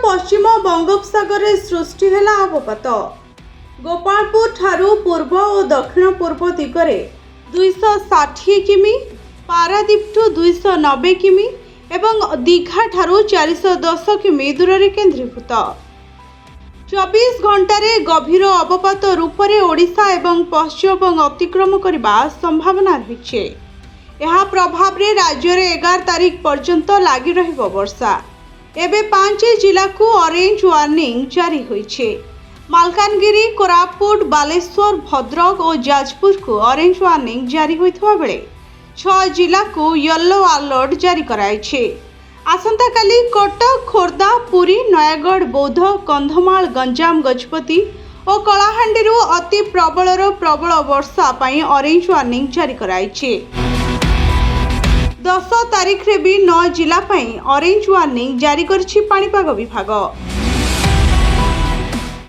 पश्चिम बंगोपसागर सृष्टि है अवपात। गोपालपुर ठारू पूर्व और दक्षिण पूर्व दिगरे 260 किमी, पारादीप ठू 290 किमी एवं दीघा ठारू 410 किमी दूर में केन्द्रीभूत। 24 घंटे गभीर अवपात रूप से ओडिशा एवं पश्चिमबंग अतिक्रम करने संभावना रही। यह प्रभाव रे राज्य रे 11 तारीख पर्यंत लगी रहिबो वर्षा। एबे 5 जिला को ऑरेंज वार्निंग जारी होइछे। मालकानगिरी, कोरापुट, बालेश्वर, भद्रक और जाजपुर को ऑरेंज वार्निंग जारी होइथवा बेले 6 जिला को येलो अलर्ट जारी कराइछे। आसंता काली कटक, खोर्धा, पुरी, नयागढ़, बौद्ध, कंधमाल, गंजाम, गजपति और कलाहांडी अति प्रबल प्रबल वर्षा पाई ऑरेंज वार्निंग जारी कराइछे। 10 तारीख रे भी 9 जिला पाई ऑरेंज वार्निंग जारी करछि पाणीपाग विभाग।